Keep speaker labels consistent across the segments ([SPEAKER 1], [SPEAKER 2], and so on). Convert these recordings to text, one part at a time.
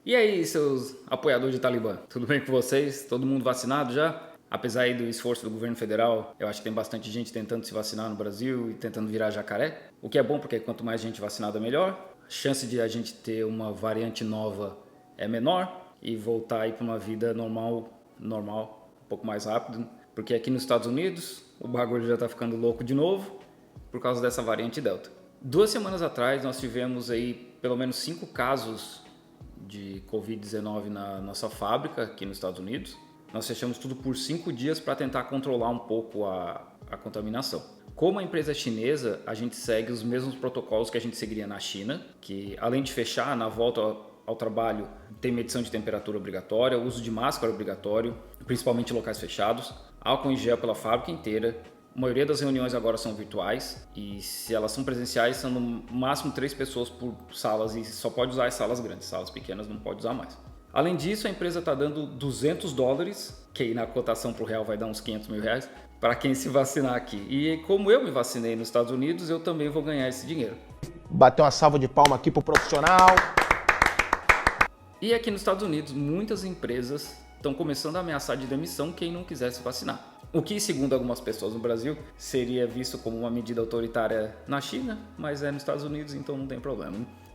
[SPEAKER 1] E aí, seus apoiadores de Talibã, tudo bem com vocês? Todo mundo vacinado já? Apesar aí do esforço do governo federal, eu acho que tem bastante gente tentando se vacinar no Brasil e tentando virar jacaré. O que é bom porque quanto mais gente vacinada, melhor. A chance de a gente ter uma variante nova é menor e voltar aí para uma vida normal, um pouco mais rápido. Porque aqui nos Estados Unidos, o bagulho já tá ficando louco de novo por causa dessa variante Delta. 2 semanas atrás, nós tivemos aí pelo menos 5 casos de Covid-19 na nossa fábrica aqui nos Estados Unidos. Nós fechamos tudo por 5 dias para tentar controlar um pouco a contaminação. Como a empresa é chinesa, a gente segue os mesmos protocolos que a gente seguiria na China, que além de fechar, na volta ao trabalho, tem medição de temperatura obrigatória, uso de máscara obrigatório, principalmente em locais fechados, álcool em gel pela fábrica inteira. A maioria das reuniões agora são virtuais e se elas são presenciais, são no máximo 3 pessoas por salas e só pode usar as salas grandes, salas pequenas não pode usar mais. Além disso, a empresa está dando $200, que aí na cotação para o real vai dar uns 500 mil reais, para quem se vacinar aqui. E como eu me vacinei nos Estados Unidos, eu também vou ganhar esse dinheiro.
[SPEAKER 2] Bateu uma salva de palma aqui pro profissional.
[SPEAKER 1] E aqui nos Estados Unidos, muitas empresas estão começando a ameaçar de demissão quem não quiser se vacinar. O que, segundo algumas pessoas no Brasil, seria visto como uma medida autoritária na China, mas é nos Estados Unidos, então não tem problema.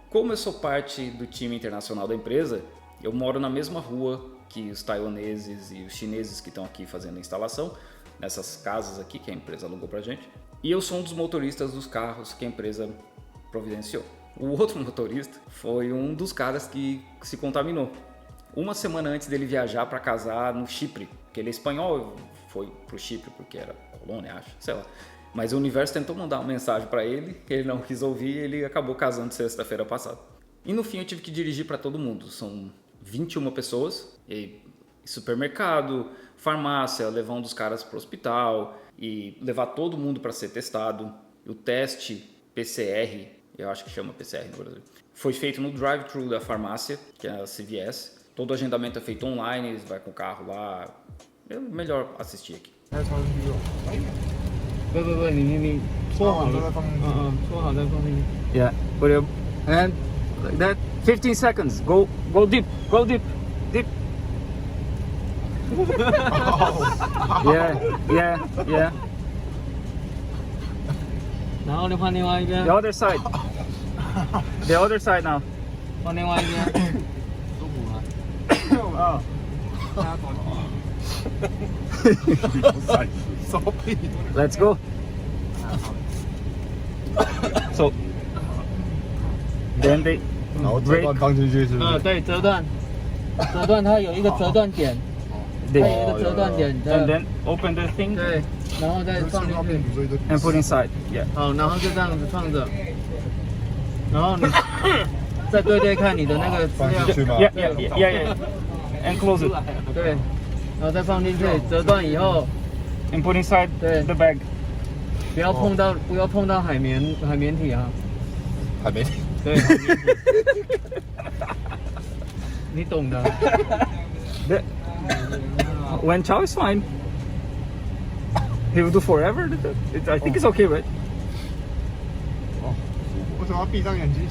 [SPEAKER 1] Como eu sou parte do time internacional da empresa, eu moro na mesma rua que os taiwaneses e os chineses que estão aqui fazendo a instalação, nessas casas aqui que a empresa alugou pra gente. E eu sou um dos motoristas dos carros que a empresa providenciou. O outro motorista foi um dos caras que se contaminou. Uma semana antes dele viajar para casar no Chipre, que ele é espanhol, foi pro Chipre porque era colônia, acho, sei lá. Mas o universo tentou mandar uma mensagem para ele, ele não quis ouvir e ele acabou casando sexta-feira passada. E no fim eu tive que dirigir para todo mundo, são 21 pessoas, e supermercado, farmácia, levar um dos caras para o hospital e levar todo mundo para ser testado. O teste PCR, eu acho que chama PCR no Brasil, foi feito no drive-thru da farmácia, que é a CVS. Todo agendamento é feito online, vai com o carro lá. É melhor assistir aqui.
[SPEAKER 3] 不，你搓好了，搓好再放进去。Yeah, put it and like that.
[SPEAKER 1] 15 seconds. Go deep. Go deep. Deep. Yeah.
[SPEAKER 3] 然后就换另外一边
[SPEAKER 1] The， other side. The other side now.
[SPEAKER 3] 换另外一边。舒服吗？Let's
[SPEAKER 1] go. So then they
[SPEAKER 4] 然后这段放进去是不是？
[SPEAKER 3] 对，折断它有一个折断点，它有一个折断点
[SPEAKER 1] and
[SPEAKER 3] 的，
[SPEAKER 1] then open the thing
[SPEAKER 3] 对，然后再放进去，
[SPEAKER 4] 所以就
[SPEAKER 1] and put inside. Yeah.
[SPEAKER 3] 好，然后就这样子放着，然后你再对看你的那个资
[SPEAKER 4] 放进去
[SPEAKER 3] 料，
[SPEAKER 4] 吗？
[SPEAKER 1] Yeah. And close it.
[SPEAKER 3] 对，然后再放进去，折断以后，
[SPEAKER 1] And put inside
[SPEAKER 3] 对
[SPEAKER 1] the bag.
[SPEAKER 3] 不要碰到海绵体啊，
[SPEAKER 4] 还没。
[SPEAKER 3] 对，海绵体，你懂的。
[SPEAKER 1] When Chow is fine, he will do forever. I think it's okay, right?
[SPEAKER 4] 为什么要闭上眼睛？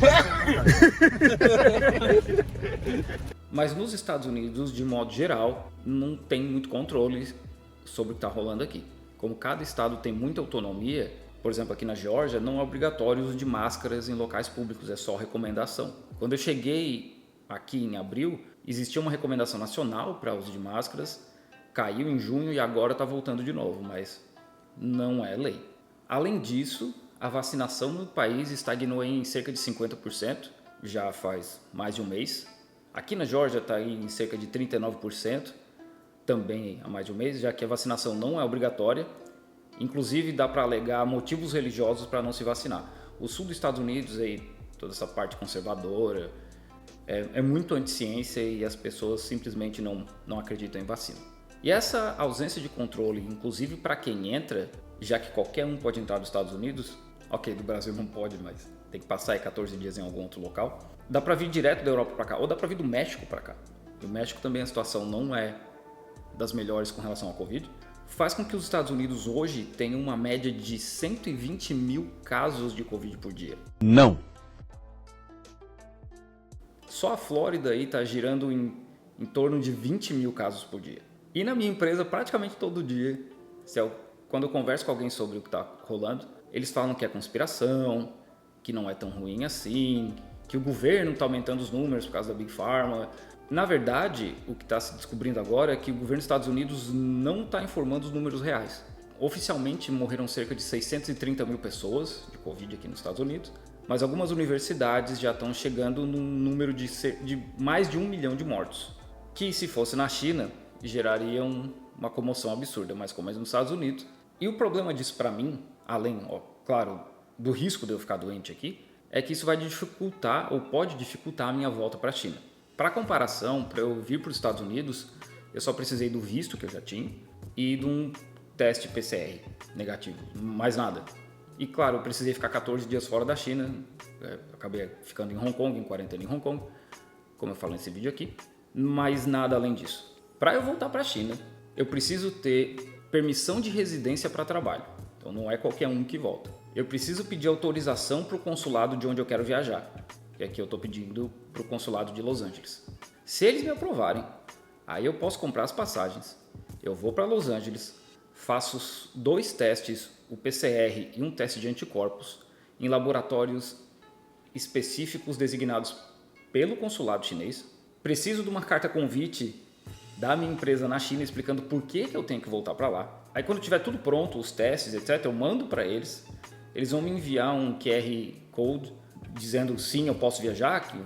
[SPEAKER 1] Mas nos Estados Unidos, de modo geral, não tem muito controle sobre o que está rolando aqui. Como cada estado tem muita autonomia, por exemplo, aqui na Geórgia, não é obrigatório o uso de máscaras em locais públicos, é só recomendação. Quando eu cheguei aqui em abril, existia uma recomendação nacional para uso de máscaras, caiu em junho e agora está voltando de novo, mas não é lei. Além disso, a vacinação no país estagnou em cerca de 50%, já faz mais de um mês. Aqui na Geórgia está em cerca de 39%, também há mais de um mês, já que a vacinação não é obrigatória. Inclusive dá para alegar motivos religiosos para não se vacinar. O sul dos Estados Unidos, aí, toda essa parte conservadora, é muito anti-ciência e as pessoas simplesmente não acreditam em vacina. E essa ausência de controle, inclusive para quem entra, já que qualquer um pode entrar dos Estados Unidos, ok, do Brasil não pode, mas tem que passar 14 dias em algum outro local, dá para vir direto da Europa para cá, ou dá para vir do México para cá. No México também a situação não é das melhores com relação ao Covid, faz com que os Estados Unidos hoje tenham uma média de 120 mil casos de Covid por dia.
[SPEAKER 2] Não.
[SPEAKER 1] só a Flórida aí está girando em torno de 20 mil casos por dia. E na minha empresa, praticamente todo dia, quando eu converso com alguém sobre o que está rolando, eles falam que é conspiração, que não é tão ruim assim, que o governo está aumentando os números por causa da Big Pharma. Na verdade, o que está se descobrindo agora é que o governo dos Estados Unidos não está informando os números reais. Oficialmente morreram cerca de 630 mil pessoas de Covid aqui nos Estados Unidos, mas algumas universidades já estão chegando num número de mais de 1 milhão de mortos, que se fosse na China geraria uma comoção absurda, mas como é nos Estados Unidos. E o problema disso para mim, além, claro, do risco de eu ficar doente aqui, é que isso vai dificultar ou pode dificultar a minha volta para a China. Para comparação, para eu vir para os Estados Unidos, eu só precisei do visto que eu já tinha e de um teste PCR negativo, mais nada. E claro, eu precisei ficar 14 dias fora da China, acabei ficando em Hong Kong, em quarentena em Hong Kong, como eu falo nesse vídeo aqui, mas nada além disso. Para eu voltar para a China, eu preciso ter permissão de residência para trabalho, então não é qualquer um que volta. Eu preciso pedir autorização para o consulado de onde eu quero viajar, que aqui eu estou pedindo para o consulado de Los Angeles. Se eles me aprovarem, aí eu posso comprar as passagens, eu vou para Los Angeles, faço 2 testes, o PCR e um teste de anticorpos, em laboratórios específicos designados pelo consulado chinês. Preciso de uma carta convite da minha empresa na China explicando por que eu tenho que voltar para lá. Aí quando tiver tudo pronto, os testes, etc., eu mando para eles. Eles vão me enviar um QR Code dizendo sim, eu posso viajar, que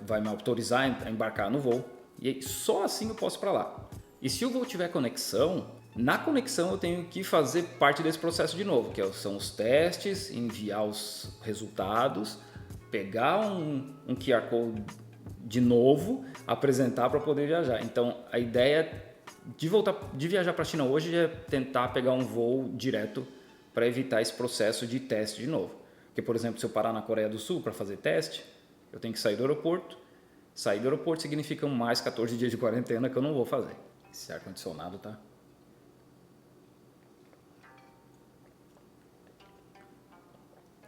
[SPEAKER 1] vai me autorizar a embarcar no voo. E só assim eu posso ir para lá. E se o voo tiver conexão, na conexão eu tenho que fazer parte desse processo de novo, que são os testes, enviar os resultados, pegar um QR Code de novo, apresentar para poder viajar. Então a ideia de viajar para a China hoje é tentar pegar um voo direto para evitar esse processo de teste de novo. Porque, por exemplo, se eu parar na Coreia do Sul para fazer teste, eu tenho que sair do aeroporto. Sair do aeroporto significa mais 14 dias de quarentena que eu não vou fazer. Esse ar-condicionado tá...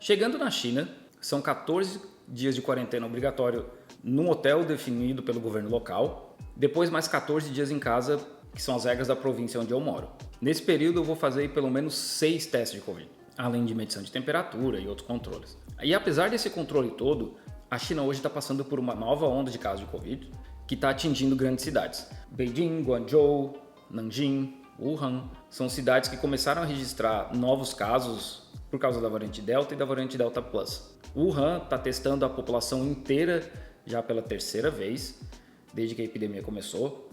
[SPEAKER 1] Chegando na China, são 14 dias de quarentena obrigatório num hotel definido pelo governo local, depois mais 14 dias em casa, que são as regras da província onde eu moro. Nesse período eu vou fazer pelo menos 6 testes de Covid, além de medição de temperatura e outros controles. E apesar desse controle todo, a China hoje está passando por uma nova onda de casos de Covid que está atingindo grandes cidades. Beijing, Guangzhou, Nanjing, Wuhan são cidades que começaram a registrar novos casos por causa da variante Delta e da variante Delta Plus. Wuhan está testando a população inteira já pela 3ª vez, desde que a epidemia começou.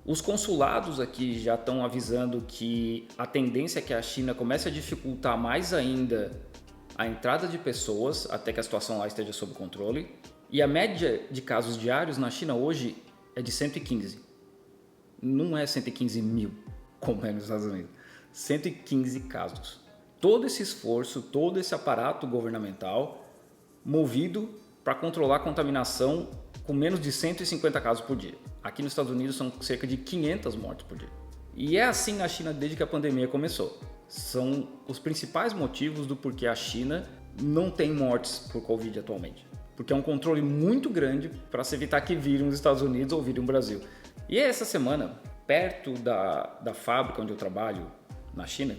[SPEAKER 1] Os consulados aqui já estão avisando que a tendência é que a China comece a dificultar mais ainda a entrada de pessoas até que a situação lá esteja sob controle. E a média de casos diários na China hoje é de 115. Não é 115 mil, como é nos Estados Unidos. 115 casos. Todo esse esforço, todo esse aparato governamental movido para controlar a contaminação com menos de 150 casos por dia. Aqui nos Estados Unidos são cerca de 500 mortes por dia. E é assim na China desde que a pandemia começou. São os principais motivos do porquê a China não tem mortes por Covid atualmente. Porque é um controle muito grande para se evitar que virem os Estados Unidos ou virem o Brasil. E essa semana, perto da fábrica onde eu trabalho, na China,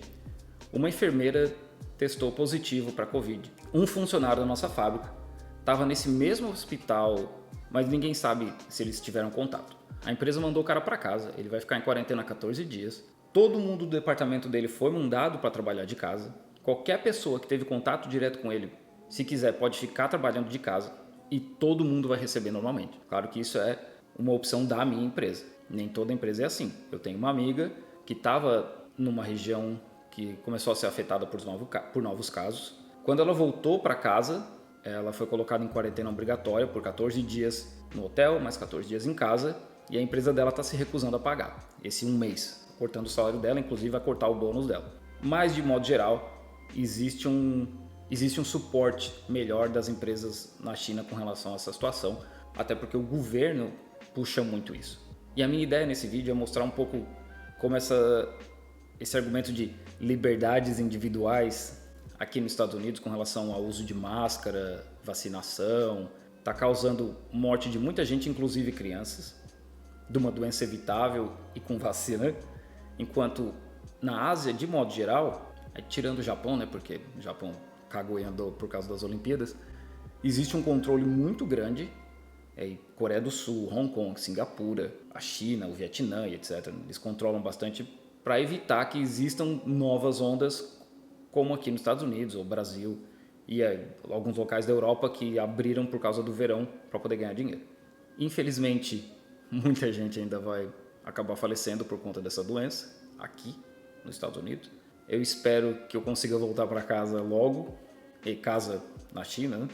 [SPEAKER 1] uma enfermeira testou positivo para Covid. Um funcionário da nossa fábrica estava nesse mesmo hospital, mas ninguém sabe se eles tiveram contato. A empresa mandou o cara para casa, ele vai ficar em quarentena 14 dias. Todo mundo do departamento dele foi mandado para trabalhar de casa. Qualquer pessoa que teve contato direto com ele, se quiser, pode ficar trabalhando de casa e todo mundo vai receber normalmente. Claro que isso é uma opção da minha empresa. Nem toda empresa é assim. Eu tenho uma amiga que estava numa região que começou a ser afetada por novos casos. Quando ela voltou para casa, ela foi colocada em quarentena obrigatória por 14 dias no hotel, mais 14 dias em casa, e a empresa dela está se recusando a pagar esse um mês, cortando o salário dela, inclusive vai cortar o bônus dela. Mas, de modo geral, existe um suporte melhor das empresas na China com relação a essa situação, até porque o governo puxa muito isso. E a minha ideia nesse vídeo é mostrar um pouco como esse argumento de liberdades individuais aqui nos Estados Unidos com relação ao uso de máscara, vacinação, está causando morte de muita gente, inclusive crianças, de uma doença evitável e com vacina, enquanto na Ásia, de modo geral, tirando o Japão, né, porque o Japão cagou e andou por causa das Olimpíadas, existe um controle muito grande, Coreia do Sul, Hong Kong, Singapura, a China, o Vietnã e etc. Eles controlam bastante para evitar que existam novas ondas, como aqui nos Estados Unidos ou Brasil e alguns locais da Europa que abriram por causa do verão para poder ganhar dinheiro. Infelizmente, muita gente ainda vai acabar falecendo por conta dessa doença aqui nos Estados Unidos. Eu espero que eu consiga voltar para casa logo, e casa na China, né?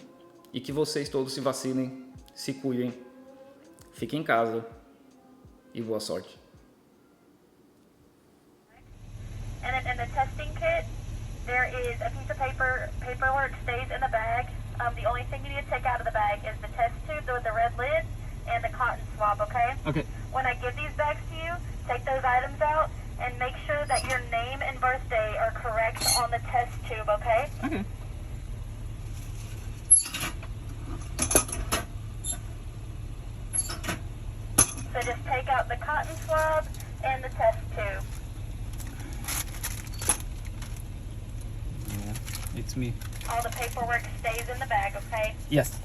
[SPEAKER 1] E que vocês todos se vacinem, se cuidem, fiquem em casa e boa sorte.
[SPEAKER 5] And then in the testing kit, there is a piece of paperwork stays in the bag. The only thing you need to take out of the bag is the test tube with the red lid and the cotton swab, okay?
[SPEAKER 3] Okay.
[SPEAKER 5] When I give these bags to you, take those items out and make sure that your name and birthday are correct on the test tube, okay?
[SPEAKER 3] Okay.
[SPEAKER 5] So just take out the cotton swab and the test tube.
[SPEAKER 3] Yeah, it's me.
[SPEAKER 5] All the paperwork stays in the bag, okay?
[SPEAKER 3] Yes.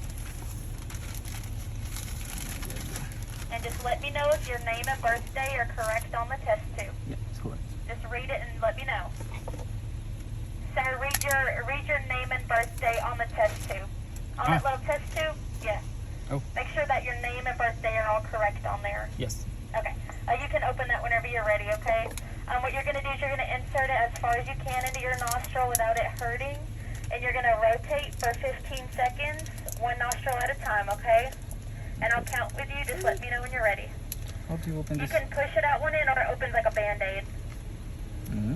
[SPEAKER 5] And just let me know if your name and birthday are correct on the test tube.
[SPEAKER 3] Yeah, it's correct.
[SPEAKER 5] Just read it and let me know. Sir, read your name and birthday on the test tube. On that little test tube? Yes.
[SPEAKER 3] Oh.
[SPEAKER 5] Make sure that your name and birthday are all correct on there.
[SPEAKER 3] Yes.
[SPEAKER 5] Okay. You can open that whenever you're ready, okay? What you're going to do is you're going to insert it as far as you can into your nostril without it hurting. And you're going to rotate for 15 seconds, one nostril at a time, okay? And I'll count with you. Just let me know when you're ready.
[SPEAKER 3] How do you open
[SPEAKER 5] You
[SPEAKER 3] this?
[SPEAKER 5] can push it out one end or it opens like a Band-Aid.
[SPEAKER 3] Mm-hmm.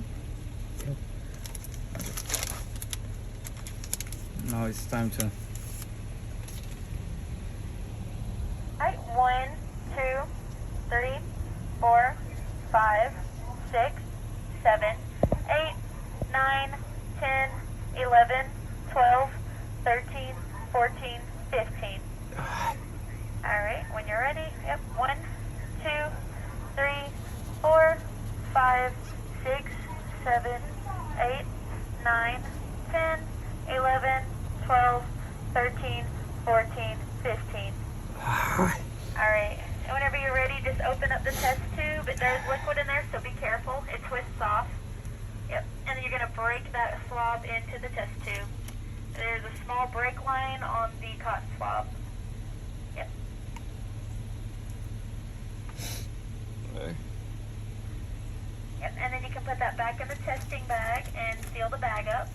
[SPEAKER 3] Now it's time to...
[SPEAKER 5] Alright, 1, 2, 3, 4, 5, 6, 7, 8, 9, 10, 11, 12, 13, 14, 15. Alright, when you're ready, yep, 1, 2, 3, 4, 5, 6, 7, 8, 9, 10, 11, 12, 13, 14, 15. Alright, and whenever you're ready, just open up the test tube. There's liquid in there, so be careful. It twists off. Yep, and then you're going to break that swab into the test tube. There's a small break line on the cotton swab. Yep. Yep, and then you can put that back in the testing bag and seal the bag up.